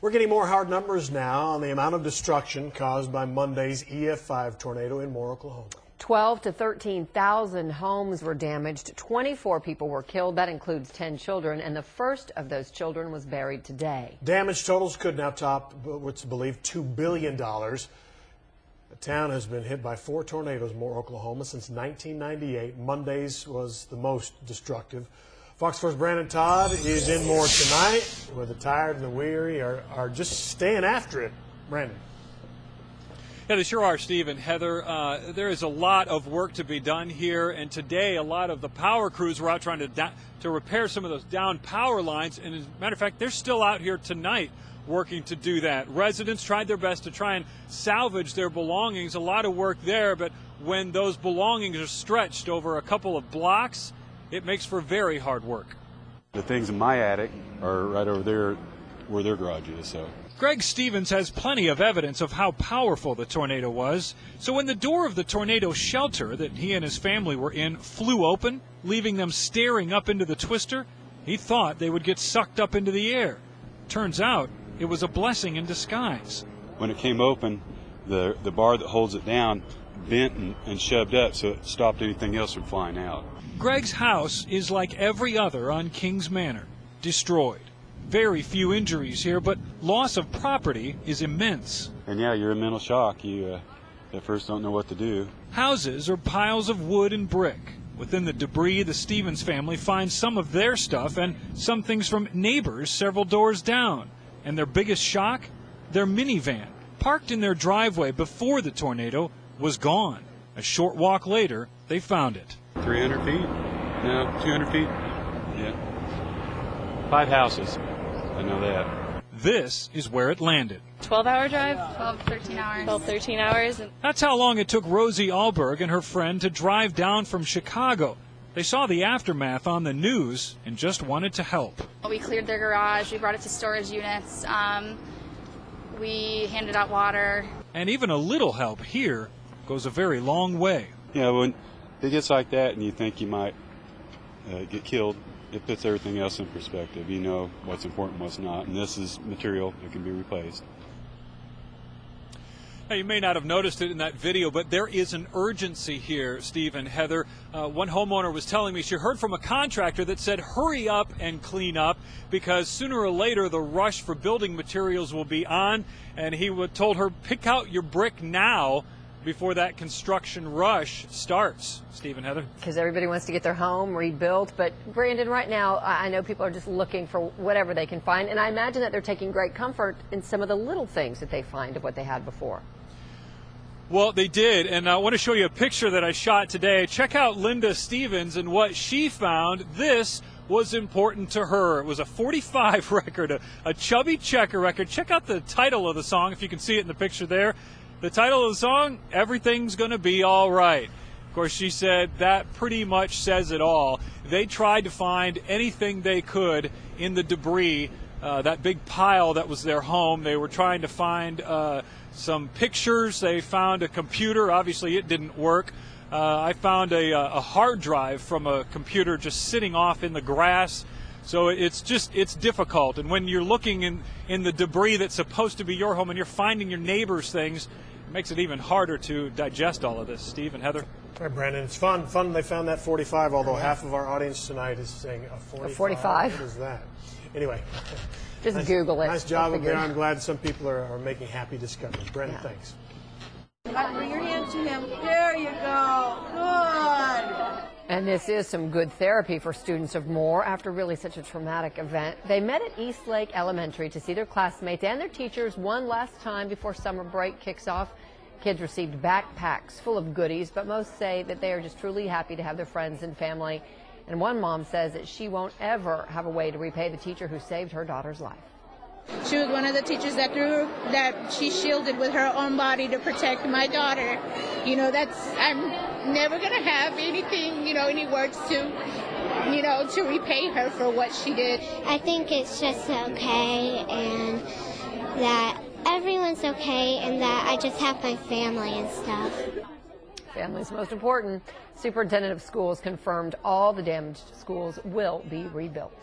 We're getting more hard numbers now on the amount of destruction caused by Monday's EF5 tornado in Moore, Oklahoma. 12,000 to 13,000 homes were damaged. 24 people were killed. That includes 10 children, and the first of those children was buried today. Damage totals could now top what's believed $2 billion. The town has been hit by 4 tornadoes in Moore, Oklahoma since 1998. Monday's was the most destructive. Fox 4's Brandon Todd is in Moore tonight, where the tired and the weary are just staying after it. Brandon. Yeah, they sure are, Steve and Heather. There is a lot of work to be done here, and today a lot of the power crews were out trying to repair some of those down power lines, and as a matter of fact, they're still out here tonight working to do that. Residents tried their best to try and salvage their belongings. A lot of work there, but when those belongings are stretched over a couple of blocks, it makes for very hard work. The things in my attic are right over there where their garage is, so. Greg Stevens has plenty of evidence of how powerful the tornado was. So when the door of the tornado shelter that he and his family were in flew open, leaving them staring up into the twister, he thought they would get sucked up into the air. Turns out it was a blessing in disguise. When it came open, the bar that holds it down bent and shoved up, so it stopped anything else from flying out. Greg's house is like every other on Kings Manor, destroyed. Very few injuries here, but loss of property is immense. And yeah, you're in mental shock. You at first don't know what to do. Houses are piles of wood and brick. Within the debris, the Stevens family finds some of their stuff and some things from neighbors several doors down. And their biggest shock? Their minivan, parked in their driveway before the tornado, was gone. A short walk later, they found it. 300 feet? No, 200 feet? Yeah. 5 houses. I know that. This is where it landed. 12-hour drive? 12, 13 hours. 12, 13 hours. That's how long it took Rosie Alberg and her friend to drive down from Chicago. They saw the aftermath on the news and just wanted to help. We cleared their garage. We brought it to storage units. We handed out water. And even a little help here goes a very long way. Yeah, when it gets like that and you think you might get killed, it puts everything else in perspective. You know what's important, what's not, and this is material that can be replaced. Now, you may not have noticed it in that video, but there is an urgency here, Steve and Heather. One homeowner was telling me she heard from a contractor that said, hurry up and clean up, because sooner or later the rush for building materials will be on, and he told her, pick out your brick now before that construction rush starts. Steve and Heather? Because everybody wants to get their home rebuilt. But Brandon, right now, I know people are just looking for whatever they can find. And I imagine that they're taking great comfort in some of the little things that they find of what they had before. Well, they did. And I want to show you a picture that I shot today. Check out Linda Stevens and what she found. This was important to her. It was a 45 record, a Chubby Checker record. Check out the title of the song, if you can see it in the picture there. The title of the song, Everything's Gonna Be All Right. Of course, she said that pretty much says it all. They tried to find anything they could in the debris, that big pile that was their home. They were trying to find some pictures. They found a computer. Obviously, it didn't work. I found a hard drive from a computer just sitting off in the grass. So it's difficult. And when you're looking in the debris that's supposed to be your home and you're finding your neighbor's things, it makes it even harder to digest all of this. Steve and Heather? All right, Brandon, it's fun they found that 45, although half of our audience tonight is saying a 45. A 45? What is that? Anyway. Just nice, Google it. Nice job up there. I'm glad some people are making happy discoveries. Brandon, thanks. Bring your hand to him. There you go. Good. And this is some good therapy for students of Moore after really such a traumatic event. They met at East Lake Elementary to see their classmates and their teachers one last time before summer break kicks off. Kids received backpacks full of goodies, but most say that they are just truly happy to have their friends and family. And one mom says that she won't ever have a way to repay the teacher who saved her daughter's life. She was one of the teachers that she shielded with her own body to protect my daughter. You know, I'm never going to have anything, any words to repay her for what she did. I think it's just okay, and that everyone's okay, and that I just have my family and stuff. Family's most important. Superintendent of schools confirmed all the damaged schools will be rebuilt.